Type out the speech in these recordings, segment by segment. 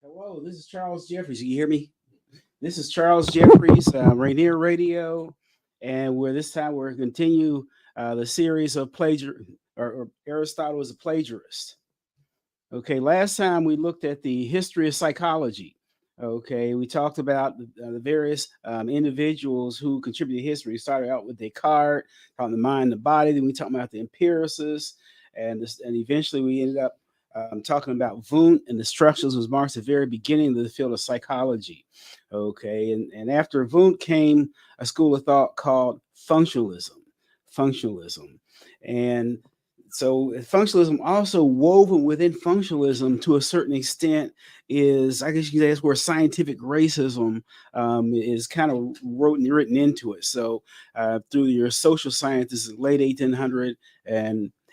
Hello, this is Charles Jeffries. You hear me? This is Charles Jeffries, Rainier Radio, and this time we're going to continue the series of or Aristotle Was a Plagiarist. Okay, last time we looked at the history of psychology. Okay, we talked about the various individuals who contributed to history. We started out with Descartes, talking the mind and the body. Then we talked about the empiricists, and eventually we ended up talking about Wundt and the structures was marked at the very beginning of the field of psychology. Okay, and after Wundt came a school of thought called functionalism. And so functionalism, also woven within functionalism to a certain extent, is, I guess you could say, that's where scientific racism is kind of written into it. So through your social sciences, late 1800s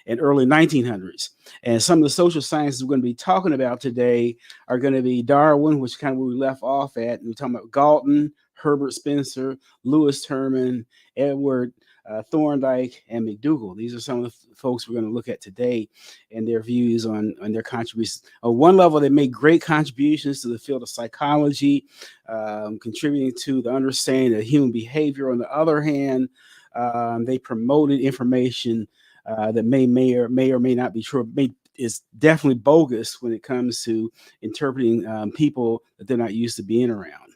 and early 1900s. And some of the social sciences we're going to be talking about today are going to be Darwin, which is kind of where we left off at. And we're talking about Galton, Herbert Spencer, Lewis Terman, Edward Thorndike, and McDougall. These are some of the folks we're going to look at today and their views on their contributions. On one level, they made great contributions to the field of psychology, contributing to the understanding of human behavior. On the other hand, they promoted information that may or may not be true, is definitely bogus when it comes to interpreting people that they're not used to being around.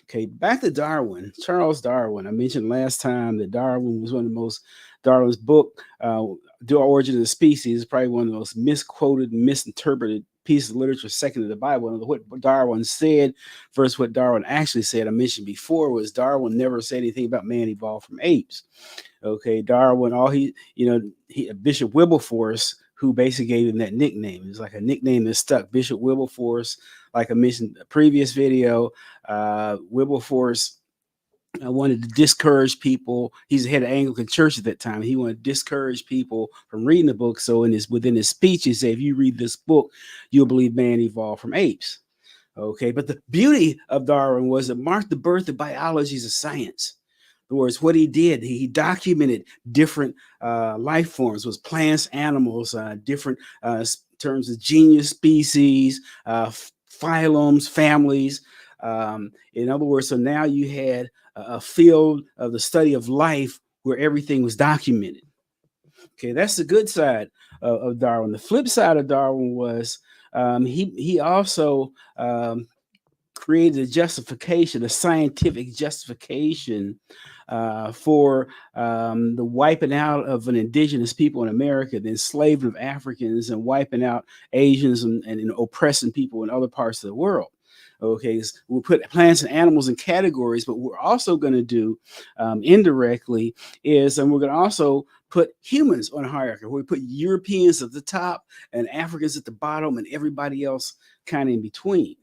Okay, back to Darwin, Charles Darwin. I mentioned last time that Darwin was Darwin's book, The Origin of the Species, is probably one of the most misquoted, misinterpreted pieces of literature, second to the Bible. And what Darwin said versus what Darwin actually said, I mentioned before, was Darwin never said anything about man evolved from apes. Okay, Darwin, Bishop Wilberforce, who basically gave him that nickname. It's like a nickname that stuck. Bishop Wilberforce, like I mentioned in the previous video, Wilberforce wanted to discourage people. He's the head of Anglican Church at that time. He wanted to discourage people from reading the book. So within his speech, he said, if you read this book, you'll believe man evolved from apes. Okay, but the beauty of Darwin was it marked the birth of biology as a science. In other words, what he did, he documented different life forms, was plants, animals, different terms of genus, species, phylums, families. In other words, so now you had a field of the study of life where everything was documented. Okay, that's the good side of Darwin. The flip side of Darwin was he also created a scientific justification for the wiping out of an indigenous people in America, the enslavement of Africans, and wiping out Asians and oppressing people in other parts of the world. Okay, so we'll put plants and animals in categories, but what we're also going to do indirectly is, and we're going to also put humans on a hierarchy. We put Europeans at the top and Africans at the bottom and everybody else kind of in between.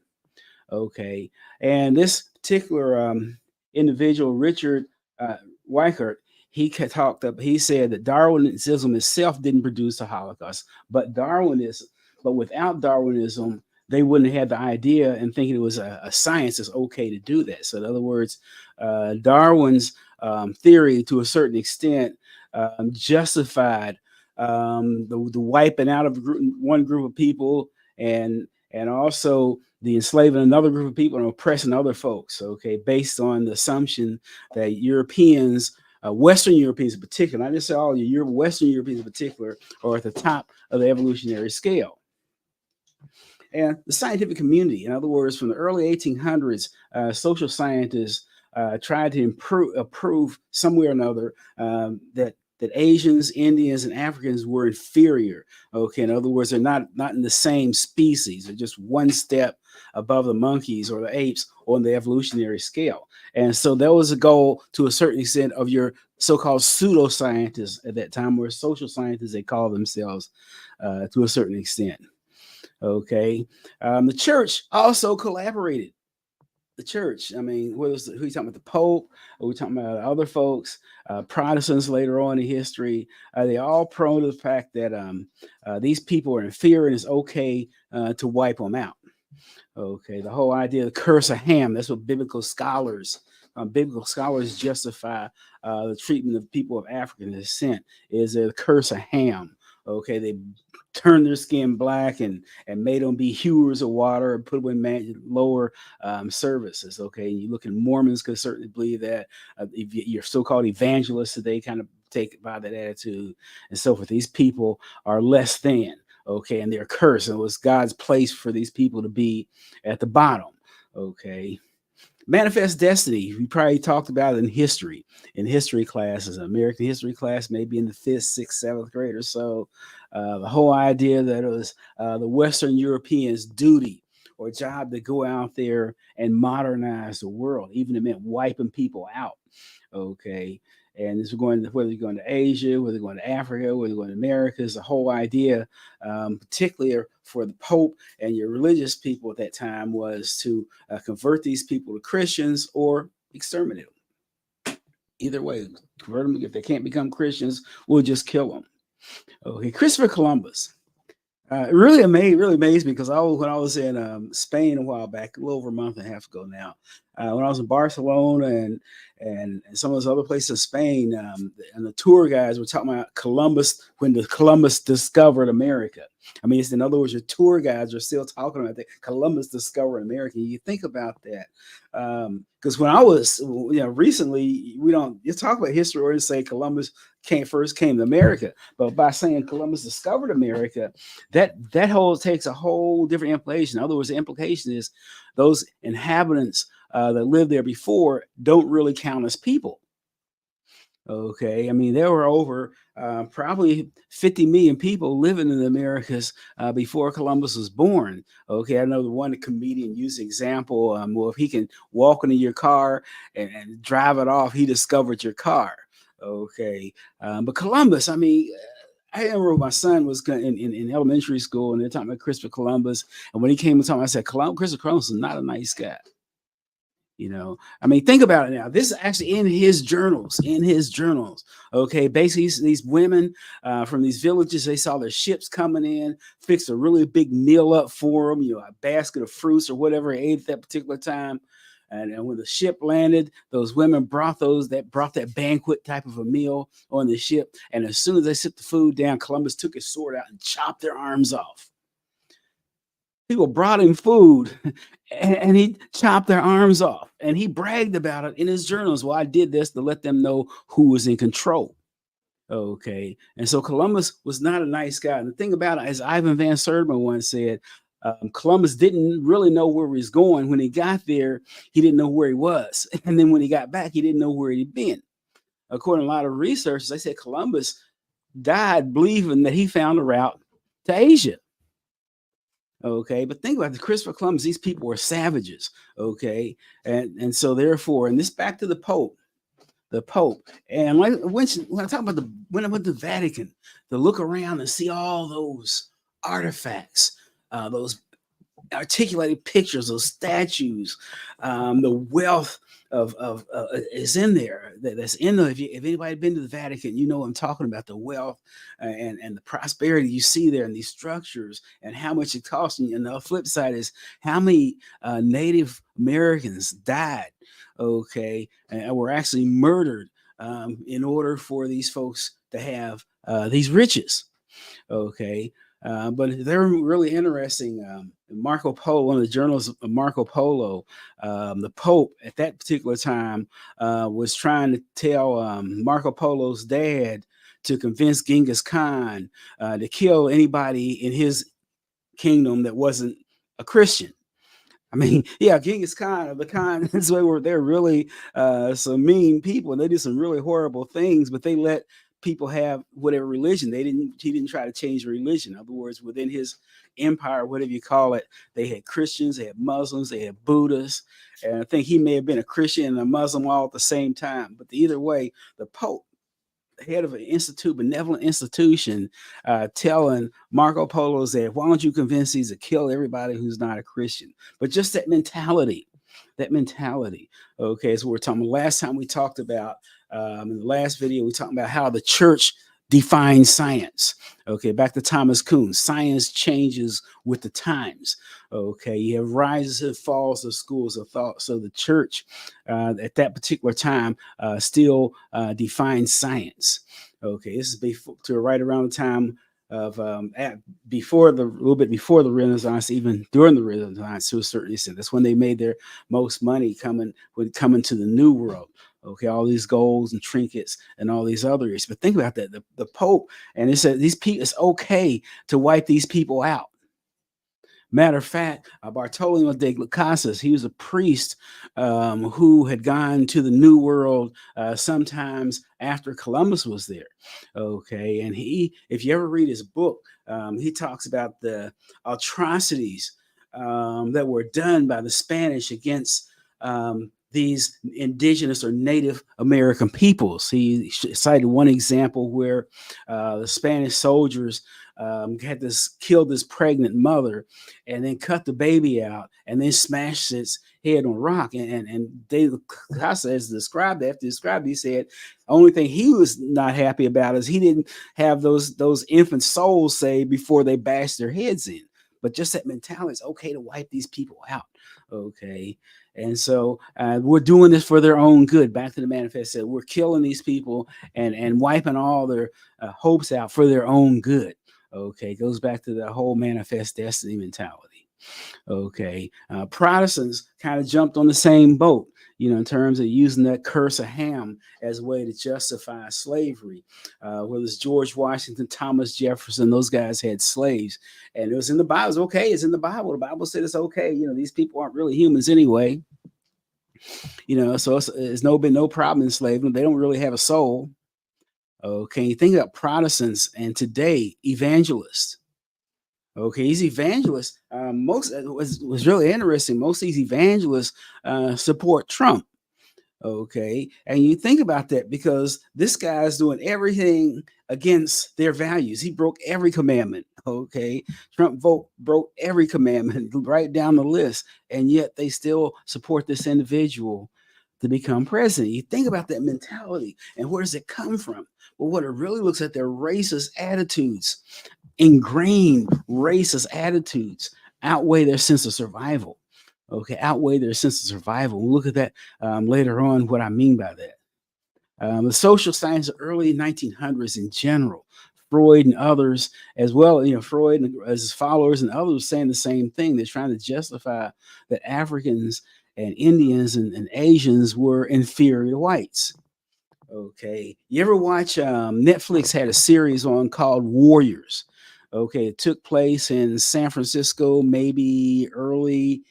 Okay, and this particular individual, Richard Weikart, he said that Darwinism itself didn't produce the Holocaust, but without Darwinism, they wouldn't have the idea and thinking it was a science that's okay to do that. So in other words, Darwin's theory, to a certain extent, justified the wiping out of one group of people and also the enslaving another group of people and oppressing other folks, okay, based on the assumption that Europeans, Western Europeans in particular, not just all Western Europeans in particular, are at the top of the evolutionary scale. And the scientific community, in other words, from the early 1800s, social scientists tried to prove some way or another that Asians, Indians, and Africans were inferior. Okay, in other words, they're not in the same species. They're just one step above the monkeys or the apes on the evolutionary scale. And so that was a goal to a certain extent of your so-called pseudoscientists at that time, or social scientists they call themselves to a certain extent. Okay, the church also collaborated the church. I mean, whether it's who you talking about, the Pope, or we talking about other folks, Protestants later on in history, they all prone to the fact that these people are inferior and it's okay to wipe them out. Okay, the whole idea of the curse of Ham, that's what biblical scholars justify the treatment of people of African descent is the curse of Ham. Okay, they turned their skin black and made them be hewers of water and put them in lower services. Okay, and you look at Mormons could certainly believe that. If you're so-called evangelists, they kind of take by that attitude and so forth. These people are less than. Okay, and they're cursed. And it was God's place for these people to be at the bottom. Okay. Manifest destiny. We probably talked about it in history classes, American history class, maybe in the 5th, 6th, 7th grade or so. The whole idea that it was the Western Europeans' duty or job to go out there and modernize the world, even if it meant wiping people out. Okay. And this is whether you're going to Asia, whether you're going to Africa, whether you're going to America, is the whole idea, particularly for the Pope and your religious people at that time, was to convert these people to Christians or exterminate them. Either way, convert them. If they can't become Christians, we'll just kill them. Okay, Christopher Columbus. It really amazed me because when I was in Spain a while back, a little over a month and a half ago now, when I was in Barcelona and some of those other places in Spain, and the tour guides were talking about Columbus, when Columbus discovered America. I mean, in other words, your tour guides are still talking about that Columbus discovered America. You think about that. Because when I was, recently, you talk about history or say Columbus first came to America, but by saying Columbus discovered America, that takes a whole different implication. In other words, the implication is those inhabitants that lived there before don't really count as people. Okay, I mean, there were over probably 50 million people living in the Americas before Columbus was born. Okay, I know the one comedian used the example, well, if he can walk into your car and drive it off, he discovered your car. Okay, but Columbus, I mean, I remember my son was in elementary school, and they're talking about Christopher Columbus, and when he came to talk, I said, Christopher Columbus is not a nice guy. I mean, think about it now. This is actually in his journals. Okay, basically, these women from these villages, they saw their ships coming in, fixed a really big meal up for them, a basket of fruits or whatever they ate at that particular time. And when the ship landed, those women brought that banquet type of a meal on the ship. And as soon as they set the food down, Columbus took his sword out and chopped their arms off. People brought him food and he chopped their arms off, and he bragged about it in his journals. Well, I did this to let them know who was in control. Okay. And so Columbus was not a nice guy. And the thing about it, as Ivan Van Sertima once said, Columbus didn't really know where he was going. When he got there, he didn't know where he was. And then when he got back, he didn't know where he'd been. According to a lot of researchers, they said Columbus died believing that he found a route to Asia. Okay, but think about the Christopher Columbus. These people were savages. Okay, and so therefore, and this back to the Pope, and when I talk about when I went to the Vatican to look around and see all those artifacts, those articulated pictures, those statues, the wealth of is in there. That's in there. If anybody been to the Vatican, you know what I'm talking about, the wealth and the prosperity you see there in these structures and how much it costs. And the flip side is how many Native Americans died, okay, and were actually murdered in order for these folks to have these riches, okay. But they're really interesting. Marco Polo, one of the journals of Marco Polo, the Pope at that particular time was trying to tell Marco Polo's dad to convince Genghis Khan to kill anybody in his kingdom that wasn't a Christian. I mean, yeah, Genghis Khan, they're really some mean people, and they did some really horrible things, but they let people have whatever religion. He didn't try to change religion. In other words, within his empire, whatever you call it, they had Christians, they had Muslims, they had Buddhists, and I think he may have been a Christian and a Muslim all at the same time. But either way, the Pope, head of an benevolent institution, telling Marco Polo that, why don't you convince these to kill everybody who's not a Christian? But just that mentality. that mentality. Okay, so we're talking last time we talked about in the last video, we talked about how the church defines science. Okay, back to Thomas Kuhn. Science changes with the times. Okay, you have rises and falls of schools of thought. So the church at that particular time still defines science. Okay, this is before, to right around the time of before the, a little bit before the Renaissance, even during the Renaissance to a certain extent. That's when they made their most money coming to the New World. Okay, all these golds and trinkets and all these others. But think about that. The Pope, and it said these people, it's okay to wipe these people out. Matter of fact, Bartolomeo de las Casas, he was a priest who had gone to the New World sometimes after Columbus was there. Okay, and he, if you ever read his book, he talks about the atrocities that were done by the Spanish against these indigenous or Native American peoples. He cited one example where the Spanish soldiers killed this pregnant mother and then cut the baby out and then smashed its head on a rock. And David Casa, as described, after described, he said, the only thing he was not happy about is he didn't have those infant souls saved before they bashed their heads in. But just that mentality, it's okay to wipe these people out. Okay. And so we're doing this for their own good. Back to the manifest said, we're killing these people and wiping all their hopes out for their own good. Okay, goes back to the whole manifest destiny mentality. Okay, Protestants kind of jumped on the same boat, you know, in terms of using that curse of Ham as a way to justify slavery. Whether it's George Washington, Thomas Jefferson, those guys had slaves, and it was in the Bible. It's okay. It's in the Bible. The Bible said it's okay. You know, these people aren't really humans anyway. You know, so it's been no problem enslaving them. They don't really have a soul. Okay, you think about Protestants and today evangelists. Okay, these evangelists, most was really interesting. Most of these evangelists support Trump. Okay, and you think about that because this guy's doing everything against their values. He broke every commandment. Okay, Trump broke every commandment right down the list, and yet they still support this individual to become president. You think about that mentality, and where does it come from? Well, what it really looks at their racist attitudes, ingrained racist attitudes outweigh their sense of survival. Okay, outweigh their sense of survival. We'll look at that later on, what I mean by that. The social science of early 1900s in general, Freud and others as well, you know, Freud and his followers and others saying the same thing. They're trying to justify that Africans and Indians and Asians were inferior to whites. Okay, you ever watch Netflix had a series on called Warriors? Okay, it took place in San Francisco, maybe early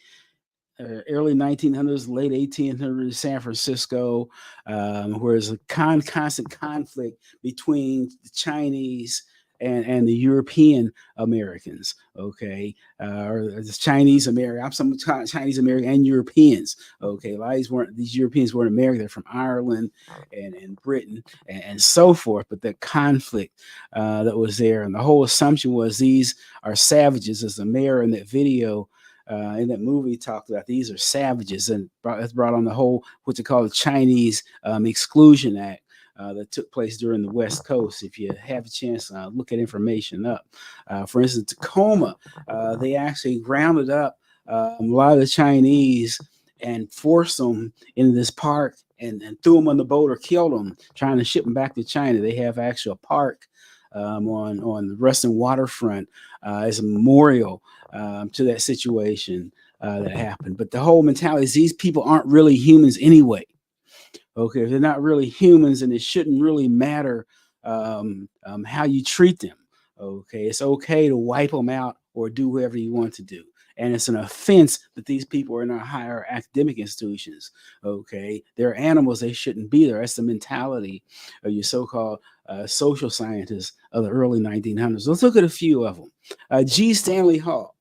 1900s, late 1800s, San Francisco, where there's a constant conflict between the Chinese and the European Americans, okay, or the Chinese American, some Chinese American and Europeans, okay. A lot of these Europeans weren't American; they're from Ireland and Britain and so forth. But the conflict that was there, and the whole assumption was these are savages, as the mayor in that video. In that movie talked about these are savages, and that's brought on the whole what they call the Chinese Exclusion Act that took place during the West Coast. If you have a chance, look at information up. For instance, Tacoma, they actually rounded up a lot of the Chinese and forced them into this park and threw them on the boat or killed them, trying to ship them back to China. They have actually a park on the Western waterfront as a memorial to that situation that happened. But the whole mentality is these people aren't really humans anyway. Okay, if they're not really humans, and it shouldn't really matter how you treat them. Okay, it's okay to wipe them out or do whatever you want to do. And it's an offense that these people are in our higher academic institutions. Okay, they're animals; they shouldn't be there. That's the mentality of your so-called social scientists of the early 1900s. Let's look at a few of them. G. Stanley Hall.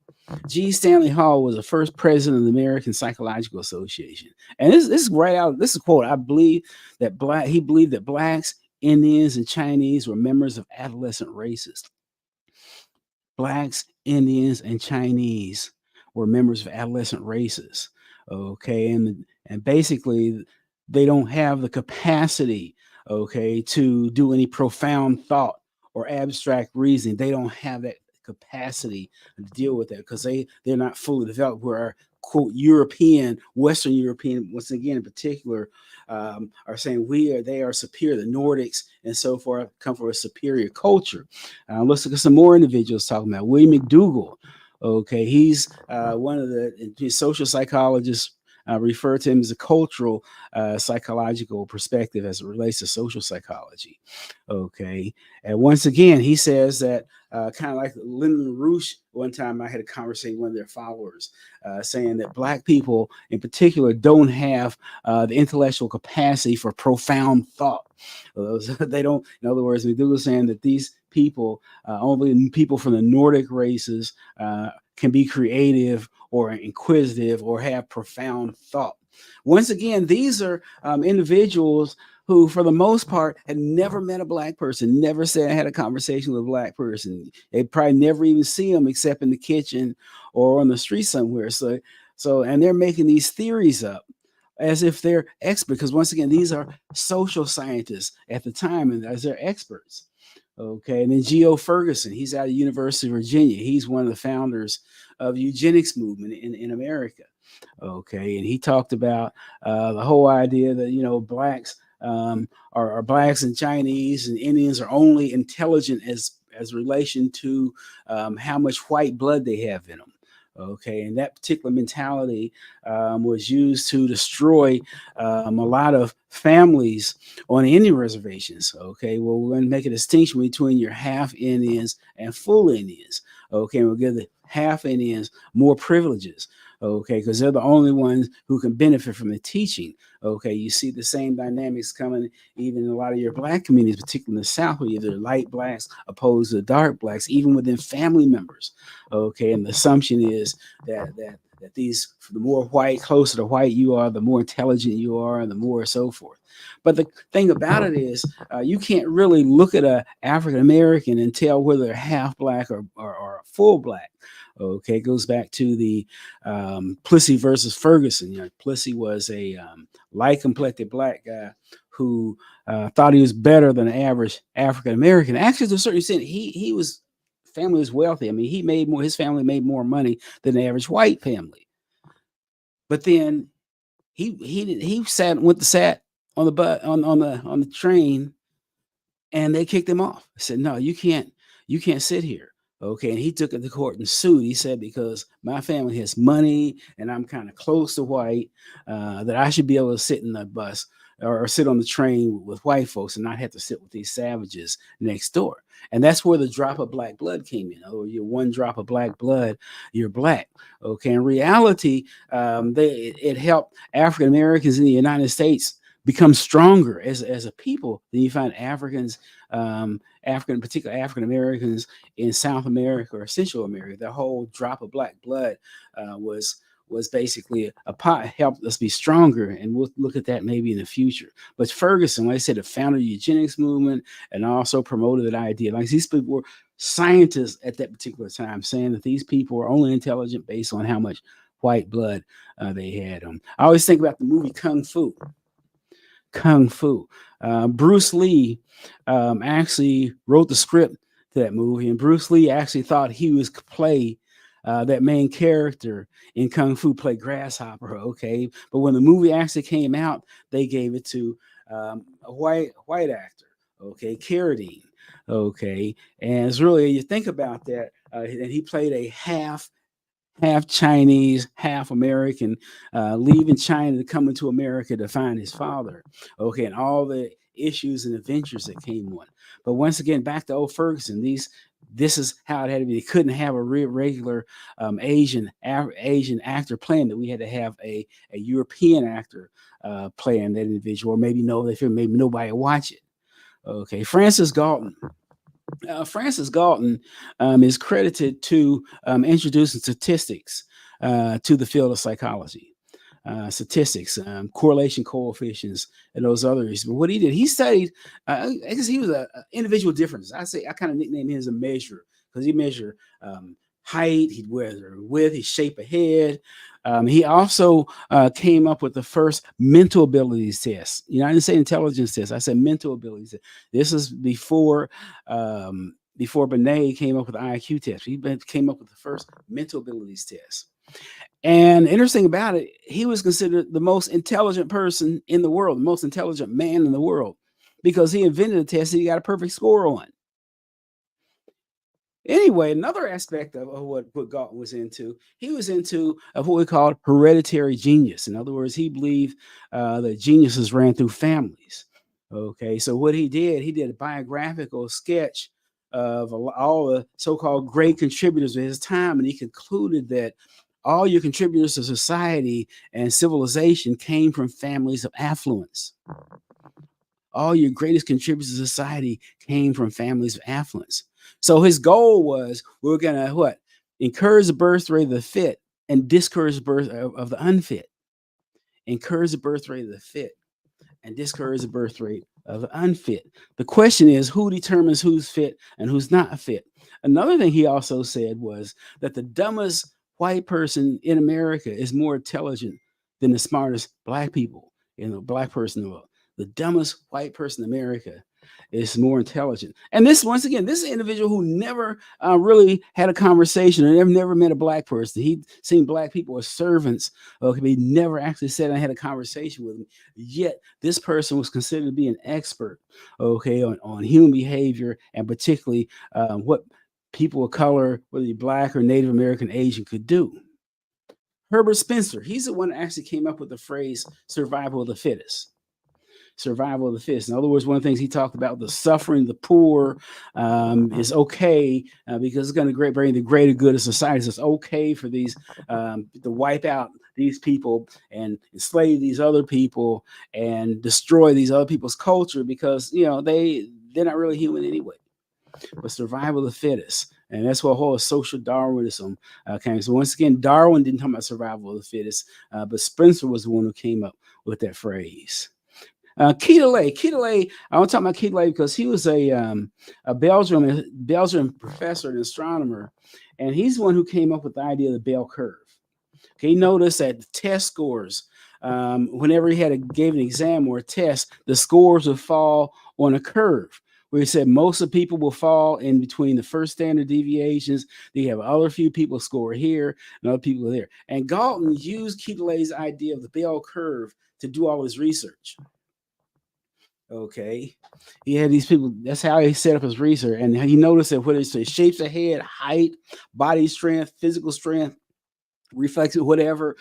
G. Stanley Hall was the first president of the American Psychological Association, and this is right out. This is a quote. I believe that he believed that blacks, Indians, and Chinese were members of adolescent races. Blacks, Indians, and Chinese were members of adolescent races. Okay, and basically they don't have the capacity, okay, to do any profound thought or abstract reasoning. They don't have that capacity to deal with that because they're not fully developed. Where our quote European, Western European, once again in particular, are saying they are superior. The Nordics and so forth come from a superior culture. Let's look at some more individuals talking about William McDougall. Okay, he's one of the social psychologists. Refer to him as a cultural psychological perspective as it relates to social psychology. Okay, and once again, he says that kind of like Lyndon LaRouche. One time, I had a conversation with one of their followers, saying that Black people, in particular, don't have the intellectual capacity for profound thought. They don't. In other words, McDougall saying that these people, only people from the Nordic races, can be creative or inquisitive or have profound thought. Once again, these are individuals who, for the most part, had never met a Black person, never said I had a conversation with a Black person. They probably never even see them except in the kitchen or on the street somewhere. And they're making these theories up as if they're experts, because once again, these are social scientists at the time, and as they're experts. Okay, and then Geo Ferguson, he's out of University of Virginia. He's one of the founders of the eugenics movement in America. Okay, and he talked about the whole idea that blacks are blacks and Chinese and Indians are only intelligent as relation to how much white blood they have in them. Okay, and that particular mentality was used to destroy a lot of families on Indian reservations. Okay, well, we're going to make a distinction between your half Indians and full Indians. Okay, and we'll give the half Indians more privileges. Okay, because they're the only ones who can benefit from the teaching. Okay, you see the same dynamics coming even in a lot of your Black communities, particularly in the South, where either light Blacks opposed to dark Blacks, even within family members. Okay, and the assumption is that these, the more white, closer to white you are, the more intelligent you are, and the more so forth. But the thing about it is, you can't really look at an African American and tell whether they're half Black or full Black. Okay, it goes back to the Plessy versus Ferguson. Plessy was a light-complected Black guy who thought he was better than an average African American. Actually, to a certain extent, he was family was wealthy. I mean, he made more. His family made more money than the average white family. But then he sat on the on the train, and they kicked him off. I said, "No, you can't sit here." Okay, and he took it to court and sued. He said, because my family has money and I'm kind of close to white, that I should be able to sit in the bus or sit on the train with white folks and not have to sit with these savages next door. And that's where the drop of Black blood came in. Oh, you're one drop of Black blood, you're Black. Okay, in reality, it helped African Americans in the United States become stronger as a people. Then you find Africans, particularly African Americans in South America or Central America. The whole drop of Black blood was basically a pot, helped us be stronger, and we'll look at that maybe in the future. But Ferguson, like I said, the founder of the eugenics movement, and also promoted that idea. Like these people were scientists at that particular time, saying that these people were only intelligent based on how much white blood they had. I always think about the movie Kung Fu. Bruce Lee actually wrote the script to that movie, and Bruce Lee actually thought he was play that main character in Kung Fu, play Grasshopper. Okay, but when the movie actually came out, they gave it to a white actor. Okay, Carradine. Okay, and it's really, you think about that, and he played a half Chinese, half American, leaving China to come into America to find his father. Okay, and all the issues and adventures that came on. But once again, back to old Ferguson, this is how it had to be. They couldn't have a regular Asian actor playing that. We had to have a European actor playing that individual, or maybe nobody watch it. Okay, Francis Galton. Francis Galton is credited to introducing statistics to the field of psychology. Statistics, correlation coefficients, and those others. But what he did, he studied, I guess he was an individual difference. I kind of nickname him as a measurer, because he measured height, he'd wear their width, his shape of head. He also came up with the first mental abilities test. I didn't say intelligence test. I said mental abilities. This is before Binet came up with the IQ test. He came up with the first mental abilities test. And interesting about it, he was considered the most intelligent person in the world, the most intelligent man in the world, because he invented a test that he got a perfect score on. Anyway, another aspect of what Galton was into, he was into what we called hereditary genius. In other words, he believed that geniuses ran through families. Okay, so what he did a biographical sketch of all the so-called great contributors of his time, and he concluded that all your contributors to society and civilization came from families of affluence. All your greatest contributors to society came from families of affluence. So his goal was, we're going to encourage the birth rate of the fit and discourage the birth of the unfit. Encourage the birth rate of the fit and discourage the birth rate of the unfit. The question is, who determines who's fit and who's not fit? Another thing he also said was that the dumbest white person in America is more intelligent than the smartest black people, black person in the world. The dumbest white person in America is more intelligent. And this, once again, this is an individual who never really had a conversation or never met a black person. He'd seen black people as servants. He never actually sat and had a conversation with them. Yet this person was considered to be an expert, on human behavior, and particularly what people of color, whether you're black or Native American, Asian, could do. Herbert Spencer, he's the one that actually came up with the phrase survival of the fittest. Survival of the fittest. In other words, one of the things he talked about, the suffering of the poor is okay because it's going to bring the greater good of society. So it's okay for these to wipe out these people and enslave these other people and destroy these other people's culture because they're not really human anyway. But survival of the fittest. And that's what whole social Darwinism came. So once again, Darwin didn't talk about survival of the fittest, but Spencer was the one who came up with that phrase. Quetelet, I want to talk about Quetelet because he was a Belgian professor and astronomer, and he's the one who came up with the idea of the bell curve. He noticed that the test scores, whenever he gave an exam or a test, the scores would fall on a curve. Where he said most of the people will fall in between the first standard deviations. You have other few people score here and other people there. And Galton used Quetelet's idea of the bell curve to do all his research. Okay, he had these people. That's how he set up his research, and he noticed that whether it's shapes of head, height, body strength, physical strength, reflexive, whatever,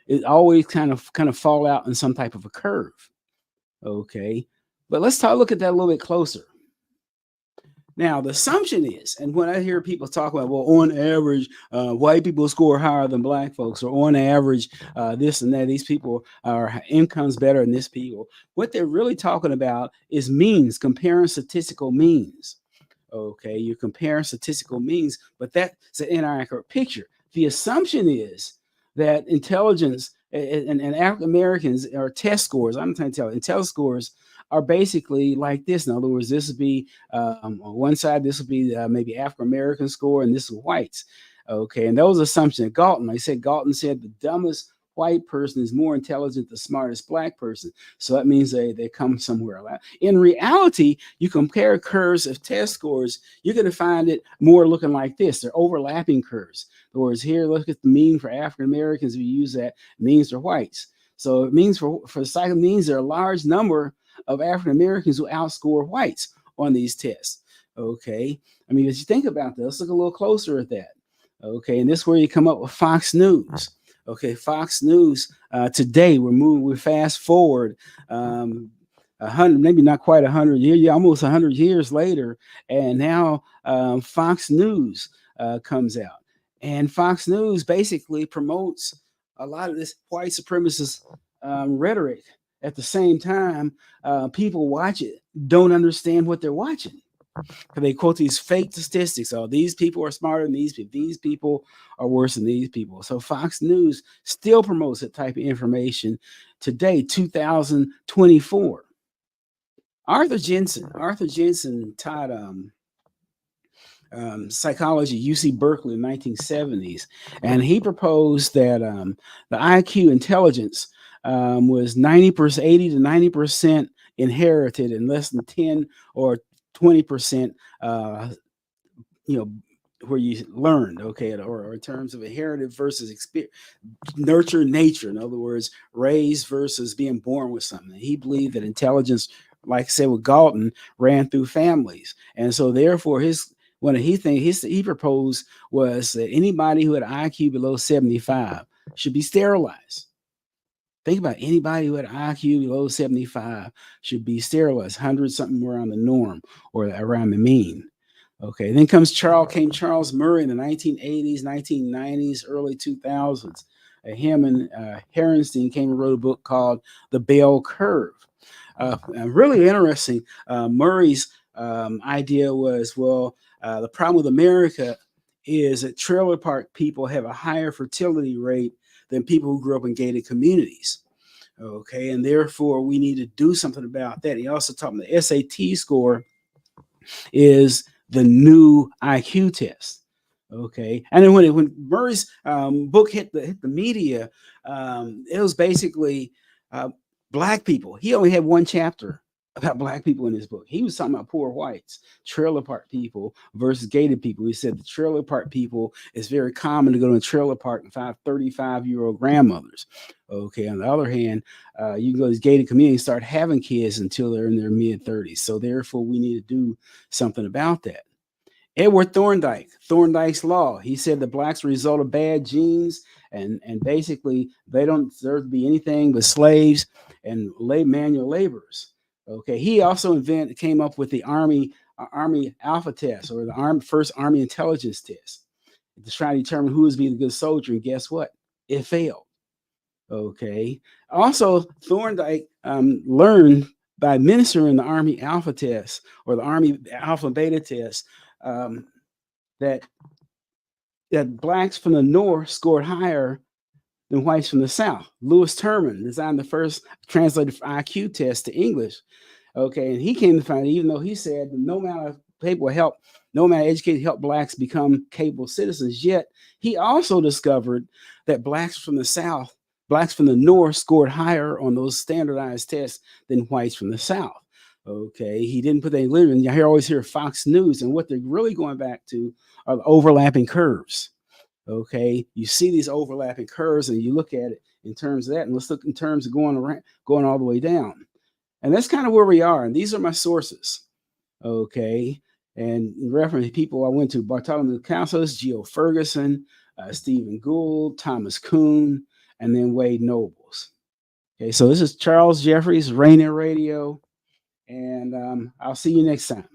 it always kind of fall out in some type of a curve. Okay, but let's look at that a little bit closer. Now, the assumption is, and when I hear people talk about, well, on average, white people score higher than black folks, or on average, this and that, these people are incomes better than this people. What they're really talking about is means, comparing statistical means. Okay, you're comparing statistical means, but that's an inaccurate picture. The assumption is that intelligence and African Americans are test scores. I'm trying to tell you, intelligence scores are basically like this. In other words, this would be on one side, this would be maybe African American score, and this is whites. Okay, and those assumptions. Galton said the dumbest white person is more intelligent than the smartest black person. So that means they come somewhere. In reality, you compare curves of test scores, you're going to find it more looking like this. They're overlapping curves. In other words, here, look at the mean for African Americans. If you use that, means for whites. So it means for the cycle means there are a large number of African Americans who outscore whites on these tests. Okay, I mean, as you think about this, let's look a little closer at that. Okay, and this is where you come up with Fox News. Okay, Fox News today, we're fast forward 100, maybe not quite 100 years, almost 100 years later, and now Fox News comes out, and Fox News basically promotes a lot of this white supremacist rhetoric. At the same time, people watch it, don't understand what they're watching. They quote these fake statistics. Oh, these people are smarter than these people. These people are worse than these people. So Fox News still promotes that type of information today, 2024. Arthur Jensen taught psychology, UC Berkeley in the 1970s, and he proposed that the IQ intelligence was 90%, 80 to 90% inherited, and less than 10 or 20%, you know, where you learned, okay, or in terms of inherited versus experience, nurture, nature. In other words, raised versus being born with something. He believed that intelligence, like I said with Galton, ran through families, and so therefore he proposed was that anybody who had an IQ below 75 should be sterilized. Think about anybody who had an IQ below 75 should be sterilized, 100 something around the norm or around the mean. Okay, then came Charles Murray in the 1980s, 1990s, early 2000s. Him and Herenstein came and wrote a book called The Bell Curve. Really interesting. Murray's idea was, well, the problem with America is that trailer park people have a higher fertility rate than people who grew up in gated communities. Okay, and therefore we need to do something about that. He also taught me the SAT score is the new IQ test. Okay, and then when Murray's book hit the media, it was basically Black people. He only had one chapter about Black people in his book. He was talking about poor whites, trailer park people versus gated people. He said the trailer park people, it's very common to go to a trailer park and find 35-year-old grandmothers. Okay, on the other hand, you can go to these gated communities and start having kids until they're in their mid-30s. So therefore, we need to do something about that. Edward Thorndike's law. He said the Blacks are a result of bad genes, and basically they don't deserve to be anything but slaves and manual laborers. Okay, he also came up with the Army Alpha test, or the first Army intelligence test, to try to determine who was being a good soldier. And guess what? It failed. Okay. Also, Thorndike learned by administering the Army Alpha test, or the Army Alpha Beta test, that Blacks from the North scored higher than whites from the South. Lewis Terman designed the first translated IQ test to English. Okay, and he came to find, even though he said no amount of people help, no amount of education help Blacks become capable citizens, yet he also discovered that Blacks from the South, Blacks from the North scored higher on those standardized tests than whites from the South. Okay, he didn't put any limit. You always hear Fox News, and what they're really going back to are the overlapping curves. Okay, you see these overlapping curves, and you look at it in terms of that, and let's look in terms of going all the way down. And that's kind of where we are. And these are my sources. Okay, and in reference to people I went to: Bartholomew Casas, Geo Ferguson, Stephen Gould, Thomas Kuhn, and then Wade Nobles. Okay, so this is Charles Jeffries, Rainier Radio, and I'll see you next time.